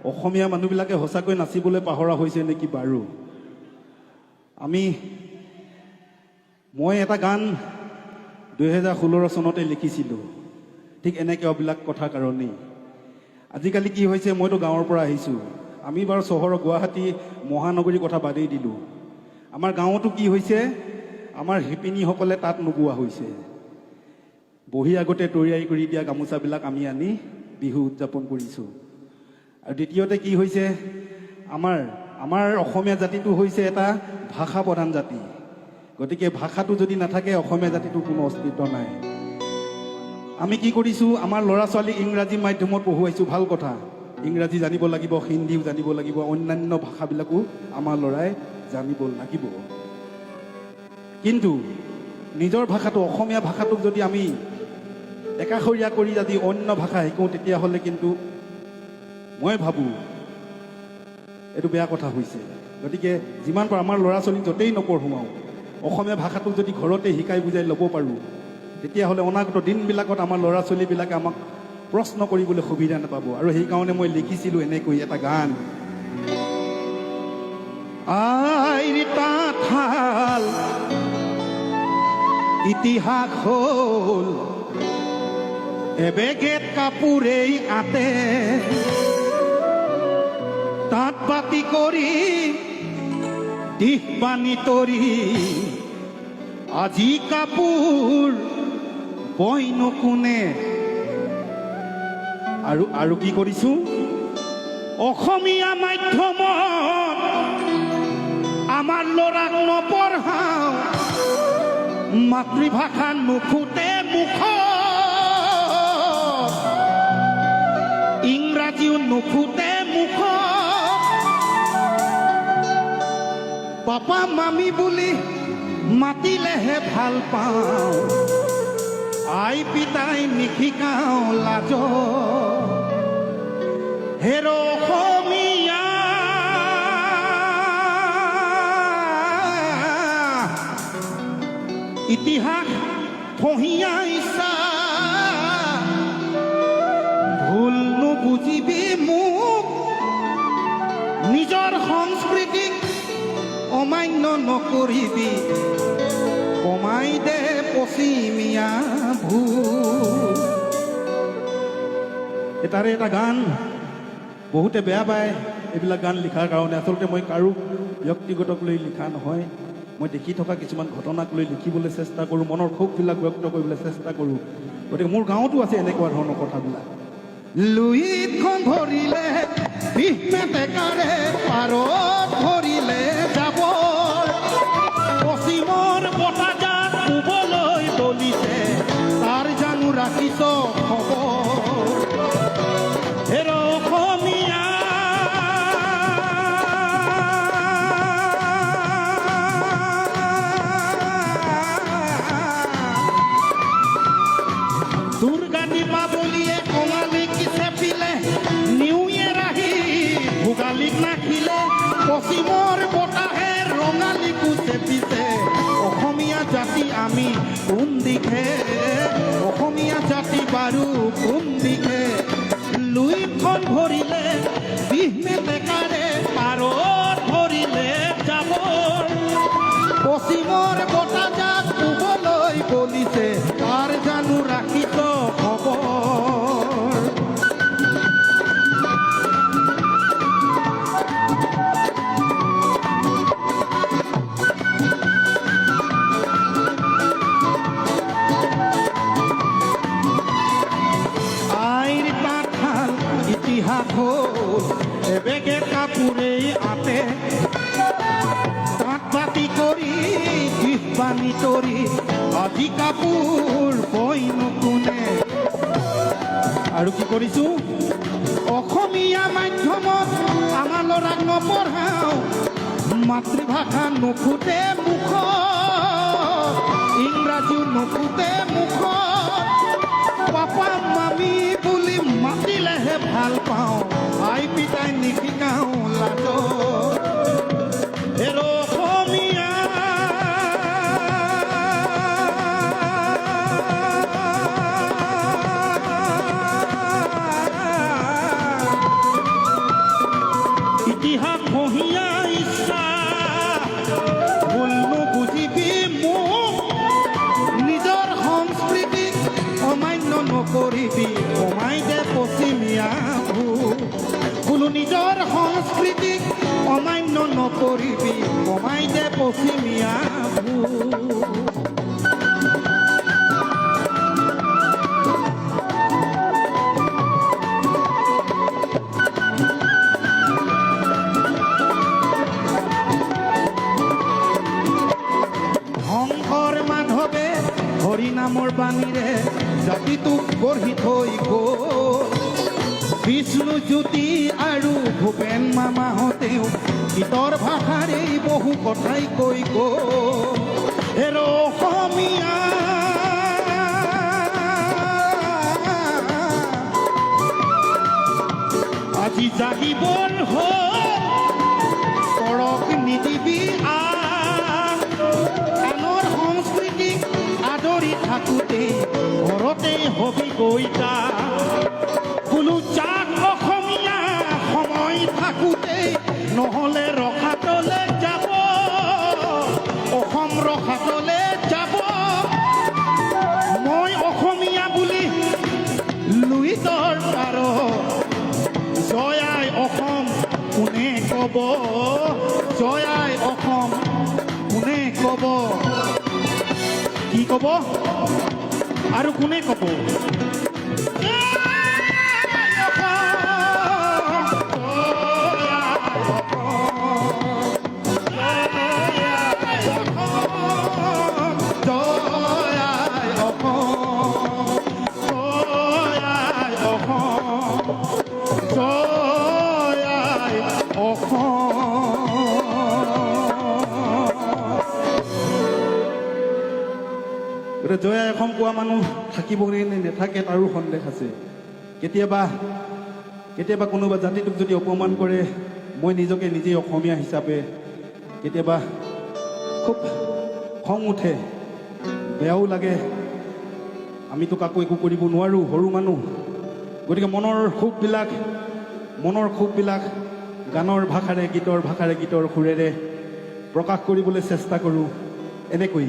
অসমীয়া মানুহবিলাকে সঁচাকৈ নাচিবলৈ পাহৰা হৈছে নেকি বাৰু? মই এটা গান 2016 চনতে লিখিছিলোঁ, ঠিক এনেকৈ অবিলাক কথাৰ কাৰণেই। আজিকালি কি হৈছে, মইতো গাঁৱৰ পৰা আহিছোঁ, আমি বাৰু চহৰৰ গুৱাহাটী মহানগৰীৰ কথা বাদেই দিলোঁ। আমাৰ গাঁৱতো কি হৈছে, আমাৰ শিপিনীসকলে তাত নোগোৱা হৈছে। বহি আগতে তৈয়াৰী কৰি দিয়া গামোচাবিলাক আমি আনি বিহু উদযাপন কৰিছোঁ। আৰু দ্বিতীয়তে কি হৈছে, আমাৰ অসমীয়া জাতিটো হৈছে এটা ভাষা প্ৰধান জাতি। গতিকে ভাষাটো যদি নাথাকে অসমীয়া জাতিটোৰ কোনো অস্তিত্ব নাই। আমি কি কৰিছোঁ, আমাৰ ল'ৰা ছোৱালীক ইংৰাজী মাধ্যমত পঢ়ুৱাইছোঁ, ভাল কথা। ইংৰাজী জানিব লাগিব, হিন্দীও জানিব লাগিব, অন্যান্য ভাষাবিলাকো আমাৰ ল'ৰাই জানিব লাগিব। কিন্তু নিজৰ ভাষাটো, অসমীয়া ভাষাটোক যদি আমি একাষৰীয়া কৰি যদি অন্য ভাষা শিকোঁ, তেতিয়াহ'লে কিন্তু মই ভাবোঁ এইটো বেয়া কথা হৈছে। গতিকে যিমান পাৰোঁ আমাৰ ল'ৰা ছোৱালীক য'তেই নপঢ়োৱাওঁ, অসমীয়া ভাষাটোক যদি ঘৰতে শিকাই বুজাই ল'ব পাৰোঁ, তেতিয়াহ'লে অনাগত দিনবিলাকত আমাৰ ল'ৰা ছোৱালীবিলাকে আমাক প্ৰশ্ন কৰিবলৈ সুবিধা নাপাব। আৰু সেইকাৰণে মই লিখিছিলোঁ এনেকৈ এটা গান। আইৰ তাঁতশাল ইতিহাস হ'ল এবেগেত কাপোৰেই আতে, তাঁত বাতি কৰি দিশ বানি তৰি, আজি কাপোৰ বয়নো কোনে। আৰু কি কৰিছোঁ, অসমীয়া মাধ্যমত আমাৰ ল'ৰাক নপঢ়াওঁ, মাতৃভাষা নুফুটে মুখত, ইংৰাজীও নুফুটে মুখত, পাপা মামী বুলি মাতিলেহে ভাল পাওঁ, আই পিতাই নিশিকাওঁ লাজ। হেৰ অসমীয়া ইতিহাস থহিয়াইছা, ভুল নুবুজিবি মোক, নিজৰ সংস্কৃতিক অমান্য নকৰিবি, কমাই দে পশ্চিমীয়া ভুল। তাৰে এটা গান বহুতে বেয়া পায় এইবিলাক গান লিখাৰ কাৰণে। আচলতে মই কাৰো ব্যক্তিগতক লৈ লিখা নহয়, মই দেখি থকা কিছুমান ঘটনাক লৈ লিখিবলৈ চেষ্টা কৰোঁ, মনৰ ক্ষোভবিলাক ব্যক্ত কৰিবলৈ চেষ্টা কৰোঁ। গতিকে মোৰ গাঁৱতো আছে এনেকুৱা ধৰণৰ কথাবিলাক। লুইতখন ধৰিলে বিষ মেটেকাৰে, পাৰত ধৰিলে যাব, পশ্চিমৰ বতাহজাক শুবলৈ বলিছে, তাৰ জানো ৰাখিছ খবৰ। হেৰ অসমীয়া দুৰ্গা দীপাৱলীয়ে কঙালীক চেপিলে, নিউ ইয়েৰ আহি ভোগালীক নাখিলে, পশ্চিমৰ বতাহে ৰঙালীকো চেপিছে। অসমীয়া জাতি আমি কোন দিশে, অসমীয়া জাতি বাৰু কোন দিশে, লুইখন ধৰিলে বিষ মেটেকাৰে, পাৰত ধৰিলে যাব, পশ্চিমৰ বতাহজাক শুবলৈ বলিছে, তাৰ জানো ৰাখিছ খবৰ। আইৰ তাঁতশাল ইতিহাস হ'ল এবেগে কাপোৰেই আতে, তাঁত বাতি কৰি দিশ বানি তৰি, আজি কাপোৰ বয়নো কোনে। আৰু কি কৰিছোঁ, অসমীয়া মাধ্যমত আমাৰ ল'ৰাক নপঢ়াওঁ, মাতৃভাষা নুফুটে মুখত, ইংৰাজীও নুফুটে মুখত, পাপা মামী বুলি মাতিলেহে ভাল পাওঁ, আই পিতাই নিশিকাওঁ লাজ। হেৰ অসমীয়া ইতিহাস মহিয়া ইচ্ছা ভুল নুবুজিবি মোক নিজৰ সংস্কৃতিক অমান্য নকৰিবি কমাই দে পশ্চিমীয়া বোলো নিজৰ সংস্কৃতিক অমান্য নকৰিবি কমাই দে পশ্চিমীয়া হৰি নামৰ বাণীৰে জাতিটোক গঢ়ি থৈ গ'ল বিষ্ণু জ্যোতি আৰু ভূপেন মামাহঁতেও গীতৰ ভাষাৰেই বহু কথাই কৈ গ'ল হেৰ' অসমীয়া আজি জাগিবৰ হ'ল কৰক নিদিবি থাকোঁতে ঘৰতে হবি গৈতা বোলো যাক অসমীয়া সময় থাকোঁতে নহ'লে ৰখাতলে যাব অসম ৰখাতলে যাব মই অসমীয়া বুলি লুইতৰ পাৰ জয় আই অসম কোনে ক'ব জয় আই অসম কোনে ক'ব কি ক'ব আৰু কোনে ক'ব জয় আই অসম কোৱা মানুহ থাকিব নে নাথাকে তাৰো সন্দেহ আছে কেতিয়াবা কোনোবা জাতিটোক যদি অপমান কৰে মই নিজকে নিজেই অসমীয়া হিচাপে কেতিয়াবা খুব খং উঠে বেয়াও লাগে আমিতো কাকো একো কৰিব নোৱাৰোঁ সৰু মানুহ গতিকে মনৰ সুখবিলাক গানৰ ভাষাৰে গীতৰ সুৰেৰে প্ৰকাশ কৰিবলৈ চেষ্টা কৰোঁ এনেকৈ